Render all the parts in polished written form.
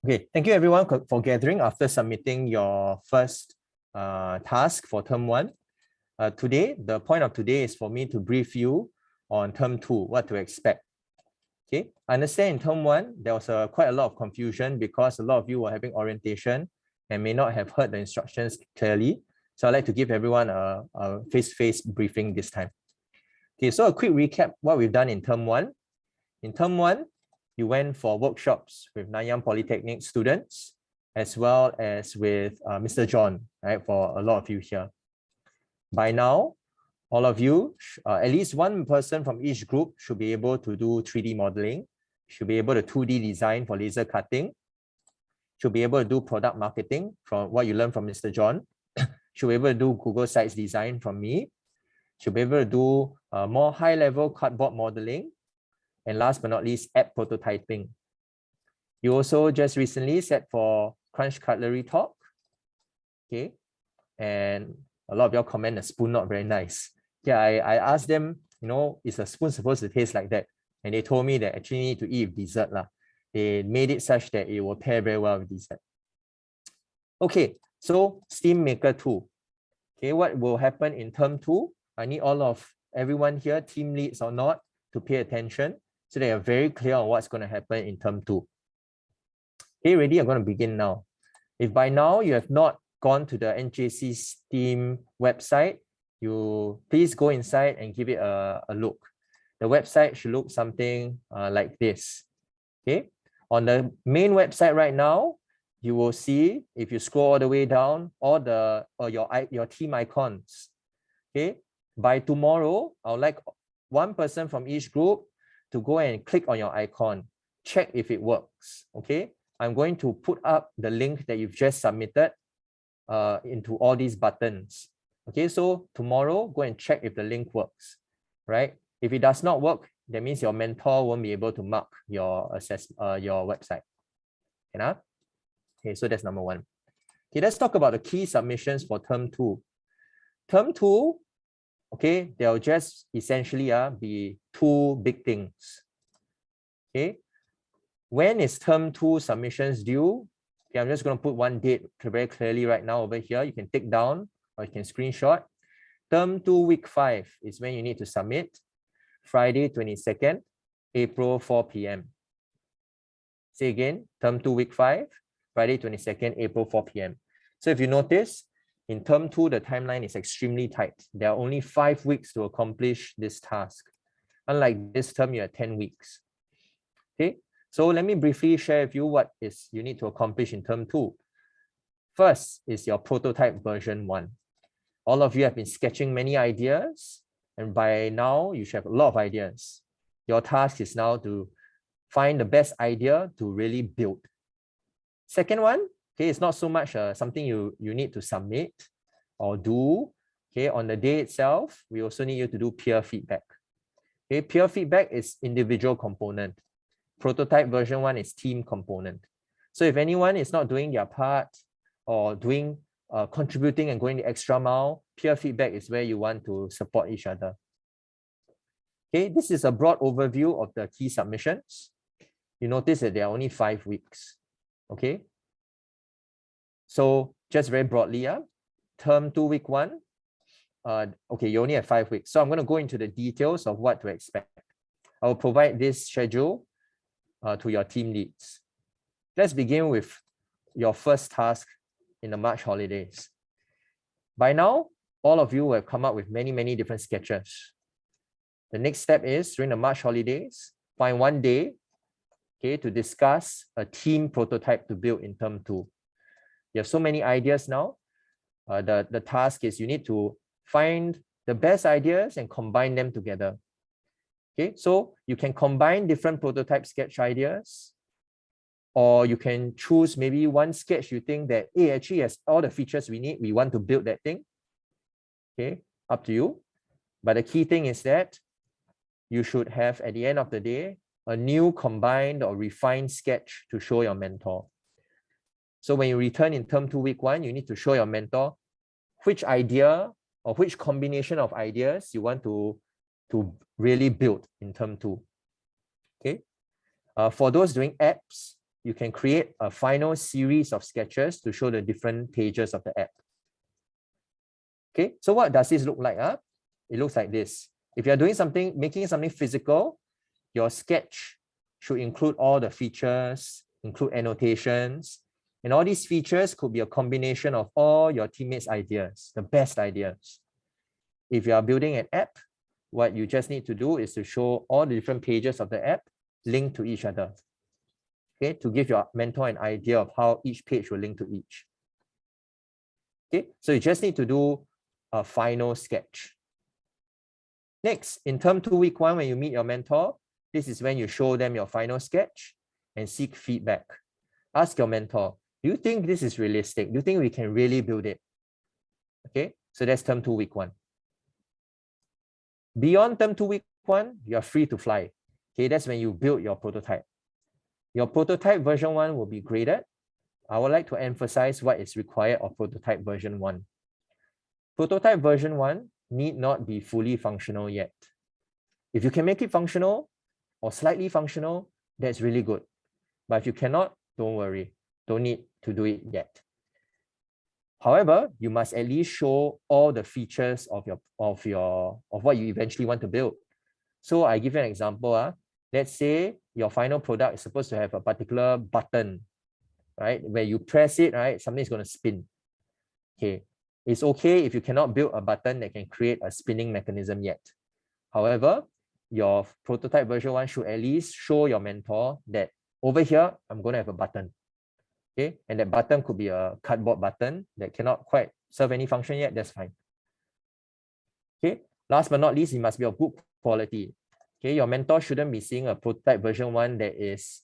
Okay, thank you everyone for gathering after submitting your first task for term 1. Today, the point of today is for me to brief you on term 2, what to expect. Okay, I understand in term 1, there was quite a lot of confusion because a lot of you were having orientation and may not have heard the instructions clearly. So I'd like to give everyone a face-to-face briefing this time. Okay, so a quick recap what we've done in term 1. In term 1, you went for workshops with Nanyang Polytechnic students, as well as with Mr. John, right, for a lot of you here. By now, all of you, at least one person from each group should be able to do 3D modeling, should be able to 2D design for laser cutting, should be able to do product marketing from what you learned from Mr. John, should be able to do Google Sites design from me, should be able to do more high-level cardboard modeling, and last but not least, app prototyping. You also just recently sat for Crunch Cutlery Talk, okay? And a lot of y'all comment the spoon not very nice. Yeah, I asked them, you know, is a spoon supposed to taste like that? And they told me that actually need to eat with dessert lah. They made it such that it will pair very well with dessert. Okay, so STEAMaker 2. Okay, what will happen in term 2? I need all of everyone here, team leads or not, to pay attention so they are very clear on what's going to happen in term 2. Okay, ready? I'm going to begin now. If by now you have not gone to the NJC STEAM website, you please go inside and give it a look. The website should look something like this. Okay, on the main website right now, you will see, if you scroll all the way down, all the your team icons. Okay, by tomorrow, I would like one person from each group to go and click on your icon, check if it works. Okay, I'm going to put up the link that you've just submitted into all these buttons. Okay, so tomorrow, go and check if the link works, right? If it does not work, that means your mentor won't be able to mark your your website. Okay, so that's number 1. Okay, let's talk about the key submissions for term 2. Term 2, okay, there'll just essentially be 2 big things. Okay, when is term 2 submissions due? Okay, I'm just going to put one date very clearly right now over here. You can take down or you can screenshot. Term 2 week 5 is when you need to submit. Friday 22nd, April 4 p.m. Say again, term 2 week 5, Friday 22nd, April 4 p.m. So if you notice, in term 2, the timeline is extremely tight. There are only 5 weeks to accomplish this task. Unlike this term, you have 10 weeks. Okay, so let me briefly share with you what is you need to accomplish in term 2. First is your prototype version 1. All of you have been sketching many ideas, and by now you should have a lot of ideas. Your task is now to find the best idea to really build. Second one, okay, it's not so much something you need to submit or do. Okay, on the day itself, we also need you to do peer feedback. Okay, peer feedback is individual component. Prototype version 1 is team component. So if anyone is not doing their part or doing contributing and going the extra mile, peer feedback is where you want to support each other. Okay, this is a broad overview of the key submissions. You notice that there are only 5 weeks. Okay, so just very broadly, term 2 week 1, okay, you only have 5 weeks. So I'm going to go into the details of what to expect. I will provide this schedule to your team leads. Let's begin with your first task in the March holidays. By now, all of you have come up with many different sketches. The next step is, during the March holidays, find one day, okay, to discuss a team prototype to build in term 2. You have so many ideas now. The task is you need to find the best ideas and combine them together. Okay, so you can combine different prototype sketch ideas, or you can choose maybe one sketch you think that, hey, actually has all the features we need, we want to build that thing. Okay, up to you. But the key thing is that you should have, at the end of the day, a new combined or refined sketch to show your mentor. So when you return in term 2 week 1, you need to show your mentor which idea or which combination of ideas you want to really build in term 2. Okay. For those doing apps, you can create a final series of sketches to show the different pages of the app. Okay, so what does this look like? It looks like this. If you're doing something, making something physical, your sketch should include all the features, include annotations, and all these features could be a combination of all your teammates' ideas, the best ideas. If you are building an app, what you just need to do is to show all the different pages of the app linked to each other. Okay, to give your mentor an idea of how each page will link to each. Okay, so you just need to do a final sketch. Next, in term 2, week 1, when you meet your mentor, this is when you show them your final sketch and seek feedback. Ask your mentor, do you think this is realistic? Do you think we can really build it? Okay, so that's term 2, week 1. Beyond term 2, week 1, you are free to fly. Okay, that's when you build your prototype. Your prototype version 1 will be graded. I would like to emphasize what is required of prototype version 1. Prototype version 1 need not be fully functional yet. If you can make it functional or slightly functional, that's really good. But if you cannot, don't worry. Don't need to do it yet. However, you must at least show all the features of what you eventually want to build. So I give you an example. Let's say your final product is supposed to have a particular button, right? Where you press it, right? Something is going to spin. Okay. It's okay if you cannot build a button that can create a spinning mechanism yet. However, your prototype version 1 should at least show your mentor that over here, I'm going to have a button. Okay, and that button could be a cardboard button that cannot quite serve any function yet. That's fine. Okay, last but not least, it must be of good quality. Okay, your mentor shouldn't be seeing a prototype version 1 that is,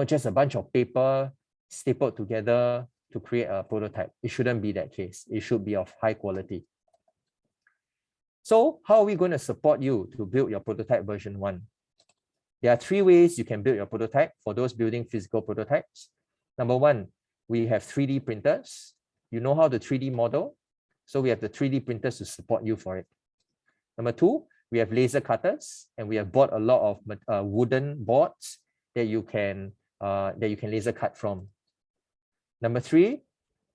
just a bunch of paper stapled together to create a prototype. It shouldn't be that case. It should be of high quality. So how are we going to support you to build your prototype version 1? There are 3 ways you can build your prototype for those building physical prototypes. Number 1, we have 3D printers. You know how to 3D model, so we have the 3D printers to support you for it. Number 2, we have laser cutters, and we have bought a lot of wooden boards that you can laser cut from. Number 3,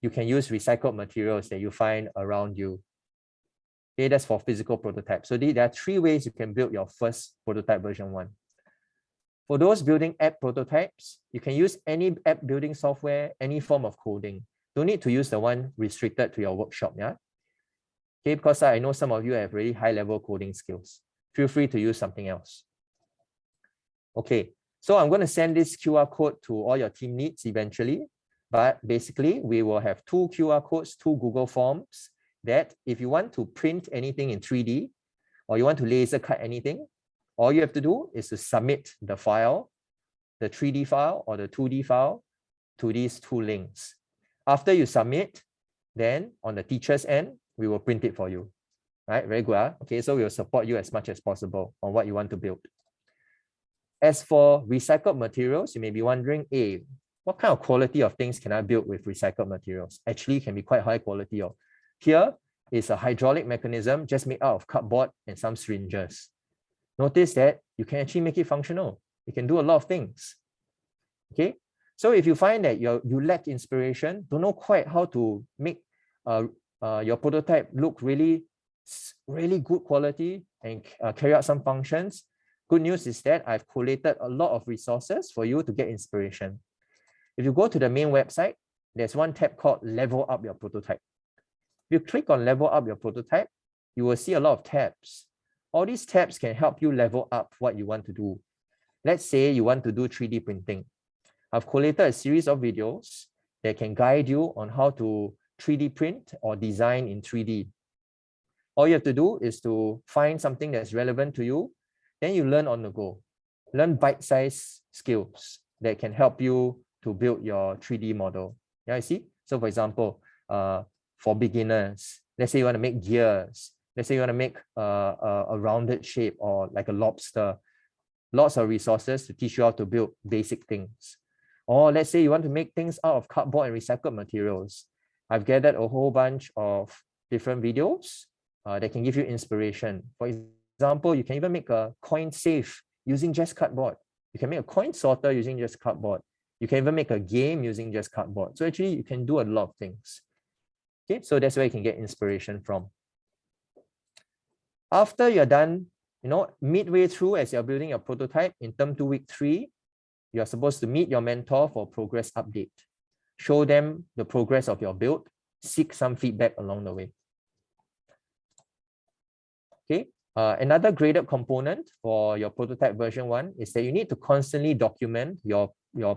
you can use recycled materials that you find around you. Okay, that's for physical prototypes. So there are 3 ways you can build your first prototype version 1. For those building app prototypes, you can use any app building software, any form of coding. Don't need to use the one restricted to your workshop, yeah? Okay, because I know some of you have really high-level coding skills. Feel free to use something else. Okay, so I'm going to send this QR code to all your team leads eventually. But basically, we will have 2 QR codes, 2 Google Forms that if you want to print anything in 3D or you want to laser cut anything, all you have to do is to submit the file, the 3D file or the 2D file to these 2 links. After you submit, then on the teacher's end, we will print it for you. Right? Very good. Okay, so we will support you as much as possible on what you want to build. As for recycled materials, you may be wondering, what kind of quality of things can I build with recycled materials? Actually, can be quite high quality. Here is a hydraulic mechanism just made out of cardboard and some syringes. Notice that you can actually make it functional. You can do a lot of things. Okay, so if you find that you lack inspiration, don't know quite how to make your prototype look really good quality and carry out some functions, good news is that I've collated a lot of resources for you to get inspiration. If you go to the main website, there's one tab called Level Up Your Prototype. If you click on Level Up Your Prototype, you will see a lot of tabs. All these tabs can help you level up what you want to do. Let's say you want to do 3D printing. I've collated a series of videos that can guide you on how to 3D print or design in 3D. All you have to do is to find something that's relevant to you, then you learn on the go. Learn bite-sized skills that can help you to build your 3D model. Yeah, you see? So for example, for beginners, let's say you want to make gears. Let's say you want to make a rounded shape or like a lobster. Lots of resources to teach you how to build basic things. Or let's say you want to make things out of cardboard and recycled materials. I've gathered a whole bunch of different videos that can give you inspiration. For example, you can even make a coin safe using just cardboard. You can make a coin sorter using just cardboard. You can even make a game using just cardboard. So actually, you can do a lot of things. Okay, so that's where you can get inspiration from. After you're done, midway through as you're building your prototype in term 2 week 3, you're supposed to meet your mentor for progress update. Show them the progress of your build, seek some feedback along the way. Okay, another graded component for your prototype version 1 is that you need to constantly document your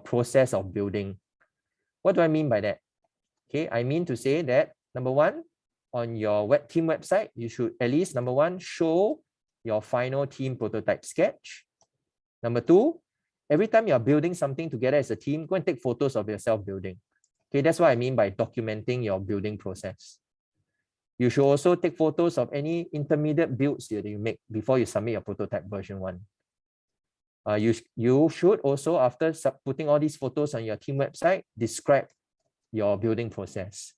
process of building. What do I mean by that? Okay, I mean to say that number 1, on your team website, you should at least, number 1, show your final team prototype sketch. Number 2, every time you're building something together as a team, go and take photos of yourself building. Okay, that's what I mean by documenting your building process. You should also take photos of any intermediate builds that you make before you submit your prototype version 1. You should also, after putting all these photos on your team website, describe your building process.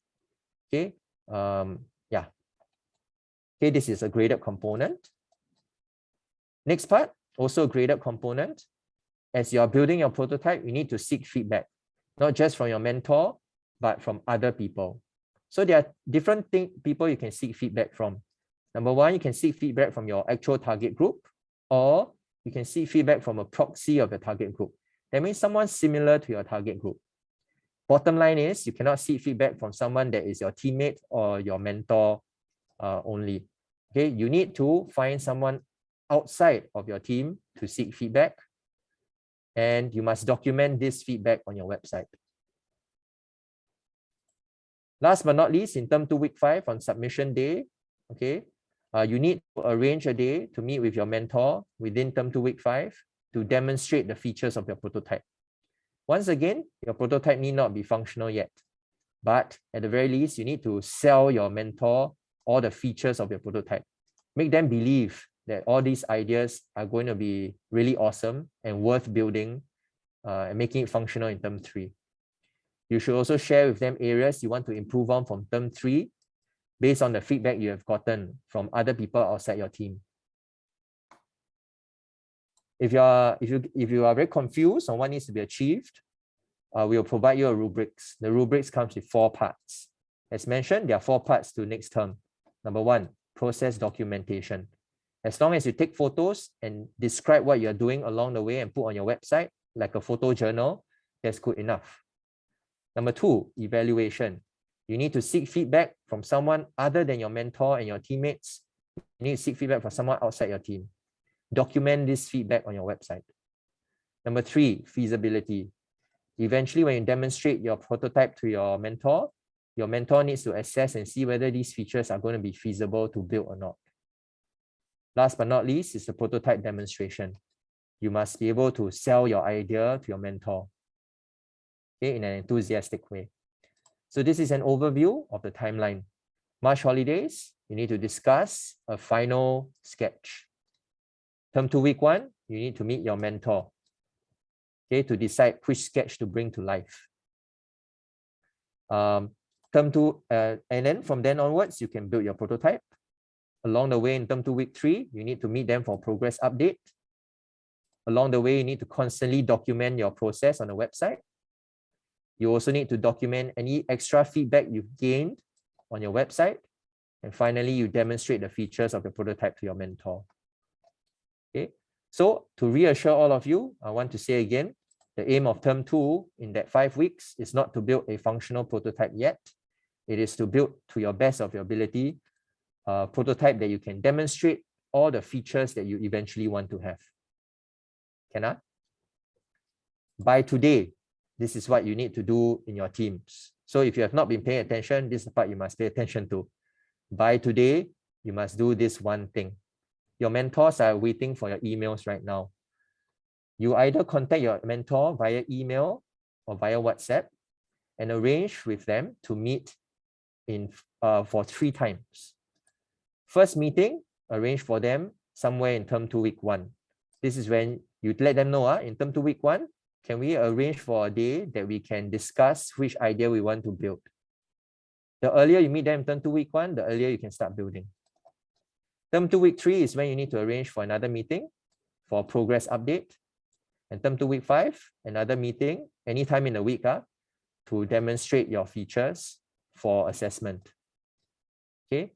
Okay, yeah. Okay, this is a graded component. Next part, also a graded component. As you're building your prototype, you need to seek feedback, not just from your mentor, but from other people. So there are different people you can seek feedback from. Number 1, you can seek feedback from your actual target group, or you can seek feedback from a proxy of your target group. That means someone similar to your target group. Bottom line is you cannot seek feedback from someone that is your teammate or your mentor only. Okay, you need to find someone outside of your team to seek feedback, and you must document this feedback on your website. Last but not least, in term 2 week 5 on submission day, okay, you need to arrange a day to meet with your mentor within term 2 week 5 to demonstrate the features of your prototype. Once again, your prototype need not be functional yet, but at the very least, you need to sell your mentor all the features of your prototype. Make them believe that all these ideas are going to be really awesome and worth building and making it functional in term 3. You should also share with them areas you want to improve on from term 3 based on the feedback you have gotten from other people outside your team. If you are very confused on what needs to be achieved, we'll provide you a rubrics. The rubrics comes with 4 parts. As mentioned, there are 4 parts to next term. Number 1, process documentation. As long as you take photos and describe what you're doing along the way and put on your website, like a photo journal, that's good enough. Number 2, evaluation. You need to seek feedback from someone other than your mentor and your teammates. You need to seek feedback from someone outside your team. Document this feedback on your website. Number 3, feasibility. Eventually, when you demonstrate your prototype to your mentor needs to assess and see whether these features are going to be feasible to build or not. Last but not least is the prototype demonstration. You must be able to sell your idea to your mentor, okay, in an enthusiastic way. So this is an overview of the timeline. March holidays, you need to discuss a final sketch. Term 2 week 1, you need to meet your mentor, okay, to decide which sketch to bring to life. Term 2, and then from then onwards, you can build your prototype. Along the way, in term 2 week 3, you need to meet them for progress update. Along the way, you need to constantly document your process on the website. You also need to document any extra feedback you've gained on your website. And finally, you demonstrate the features of your prototype to your mentor. Okay, so to reassure all of you, I want to say again, the aim of term 2 in that 5 weeks is not to build a functional prototype yet. It is to build to your best of your ability a prototype that you can demonstrate all the features that you eventually want to have. Can I? By today, this is what you need to do in your teams. So if you have not been paying attention, this is the part you must pay attention to. By today, you must do this one thing. Your mentors are waiting for your emails right now. You either contact your mentor via email or via WhatsApp and arrange with them to meet for 3 times. First meeting, arrange for them somewhere in term 2 week 1. This is when you let them know, in term 2 week 1, can we arrange for a day that we can discuss which idea we want to build? The earlier you meet them in term 2 week 1, the earlier you can start building. Term 2 week 3 is when you need to arrange for another meeting for progress update. And term 2 week 5, another meeting anytime in the week to demonstrate your features for assessment. Okay,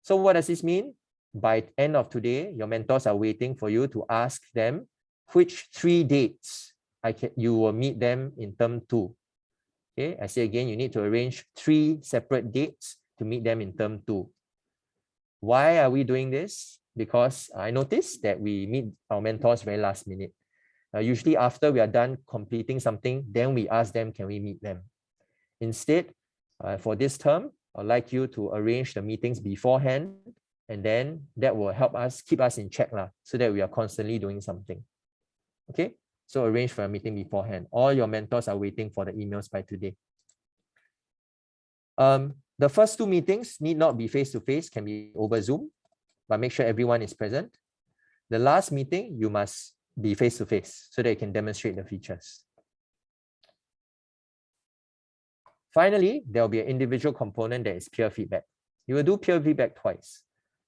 so what does this mean? By end of today, your mentors are waiting for you to ask them which 3 dates you will meet them in term 2. Okay, I say again, you need to arrange 3 separate dates to meet them in term 2. Why are we doing this? Because I noticed that we meet our mentors very last minute. Usually after we are done completing something, then we ask them, can we meet them? Instead, for this term, I'd like you to arrange the meetings beforehand, and then that will help us keep us in check so that we are constantly doing something. Okay, so arrange for a meeting beforehand. All your mentors are waiting for the emails by today. The first 2 meetings need not be face-to-face, can be over Zoom, but make sure everyone is present. The last meeting, you must be face-to-face so that you can demonstrate the features. Finally, there will be an individual component that is peer feedback. You will do peer feedback twice.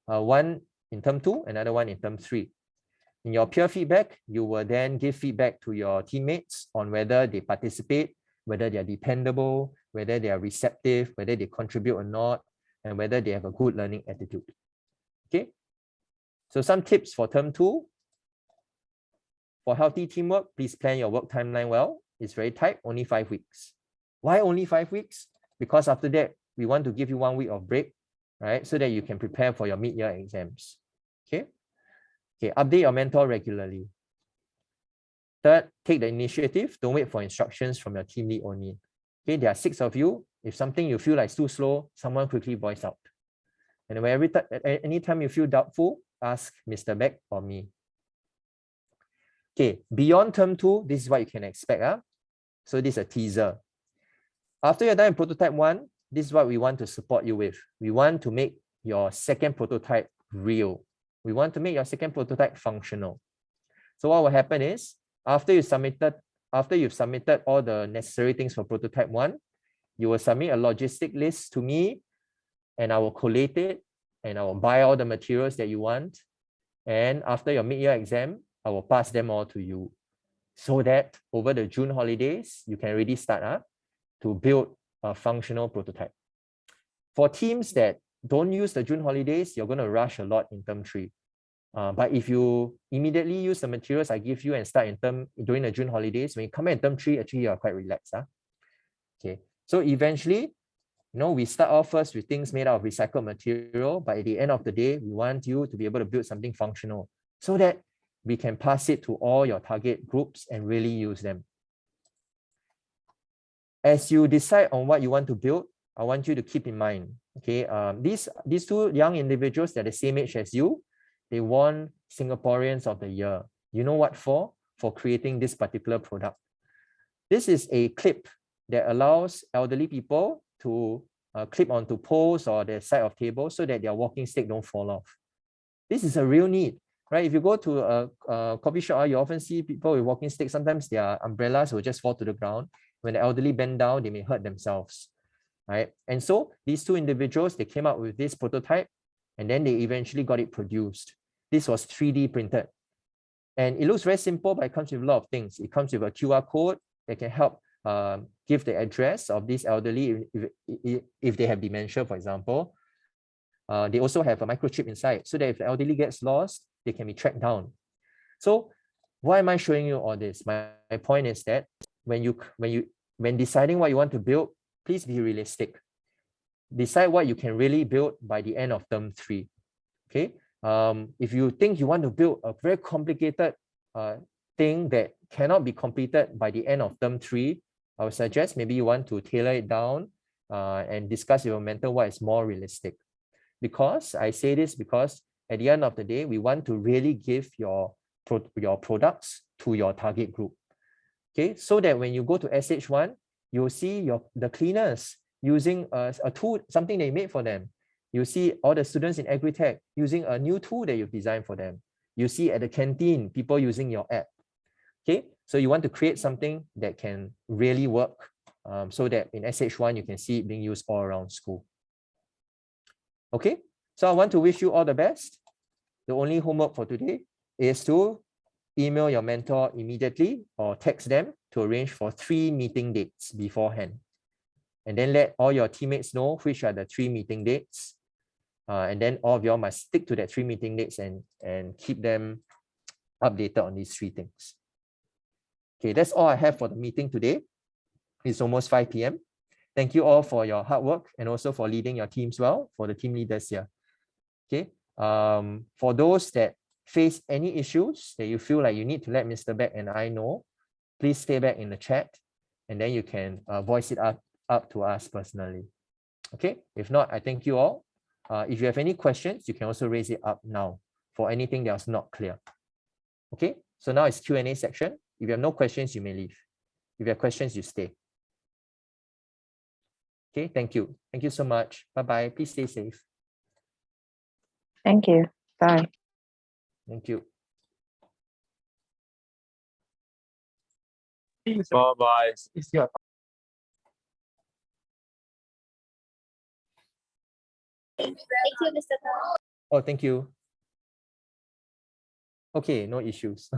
One in term 2, another one in term 3. In your peer feedback, you will then give feedback to your teammates on whether they participate, whether they are dependable, whether they are receptive, whether they contribute or not, and whether they have a good learning attitude. Okay, so some tips for term 2. For healthy teamwork, please plan your work timeline well. It's very tight, only 5 weeks. Why only 5 weeks? Because after that, we want to give you 1 week of break, right? So that you can prepare for your mid-year exams. Okay. Okay, update your mentor regularly. Third, take the initiative. Don't wait for instructions from your team lead only. Okay, there are 6 of you. If something you feel like is too slow, someone quickly voice out. And anytime you feel doubtful, ask Mr. Beck or me. Okay, beyond term 2, this is what you can expect. So this is a teaser. After you're done in prototype 1, this is what we want to support you with. We want to make your second prototype real. We want to make your second prototype functional. So what will happen is, after you've submitted all the necessary things for prototype 1, you will submit a logistic list to me, and I will collate it, and I will buy all the materials that you want. And after your mid-year exam, I will pass them all to you, so that over the June holidays, you can already start to build a functional prototype. For teams that don't use the June holidays, you're going to rush a lot in term 3. But if you immediately use the materials I give you and start during the June holidays, when you come in term 3, actually you are quite relaxed. Okay, so eventually, we start off first with things made out of recycled material, but at the end of the day, we want you to be able to build something functional so that we can pass it to all your target groups and really use them. As you decide on what you want to build, I want you to keep in mind, okay, these 2 young individuals that are the same age as you, they won Singaporeans of the Year. You know what for? For creating this particular product. This is a clip that allows elderly people to clip onto poles or the side of tables so that their walking stick don't fall off. This is a real need, right? If you go to a coffee shop, you often see people with walking sticks. Sometimes their umbrellas will just fall to the ground. When the elderly bend down, they may hurt themselves, right? And so these 2 individuals, they came up with this prototype, and then they eventually got it produced. This was 3D printed. And it looks very simple, but it comes with a lot of things. It comes with a QR code that can help give the address of these elderly if they have dementia, for example. They also have a microchip inside, so that if the elderly gets lost, they can be tracked down. So why am I showing you all this? My point is that when deciding what you want to build, please be realistic. Decide what you can really build by the end of term 3. Okay. If you think you want to build a very complicated thing that cannot be completed by the end of term 3, I would suggest maybe you want to tailor it down and discuss with your mentor what is more realistic. Because I say this because at the end of the day, we want to really give your products to your target group. Okay, so that when you go to SH1, you'll see the cleaners using a tool, something they made for them. You see all the students in Agritech using a new tool that you've designed for them. You see at the canteen, people using your app. Okay, so you want to create something that can really work so that in SH1, you can see it being used all around school. Okay, so I want to wish you all the best. The only homework for today is to email your mentor immediately or text them to arrange for 3 meeting dates beforehand. And then let all your teammates know which are the 3 meeting dates. And then all of you all must stick to that 3 meeting dates and keep them updated on these 3 things. Okay, that's all I have for the meeting today. It's almost 5 p.m. Thank you all for your hard work and also for leading your teams well, for the team leaders here. Okay, for those that face any issues that you feel like you need to let Mr. Beck and I know, please stay back in the chat and then you can voice it up to us personally. Okay, if not, I thank you all. If you have any questions, you can also raise it up now for anything that was not clear. Okay, so now it's Q&A section. If you have no questions, you may leave. If you have questions, you stay. Okay, thank you. Thank you so much. Bye-bye. Please stay safe. Thank you. Bye. Thank you. Bye-bye. Thank you, Mr. Oh, thank you. Okay, no issues.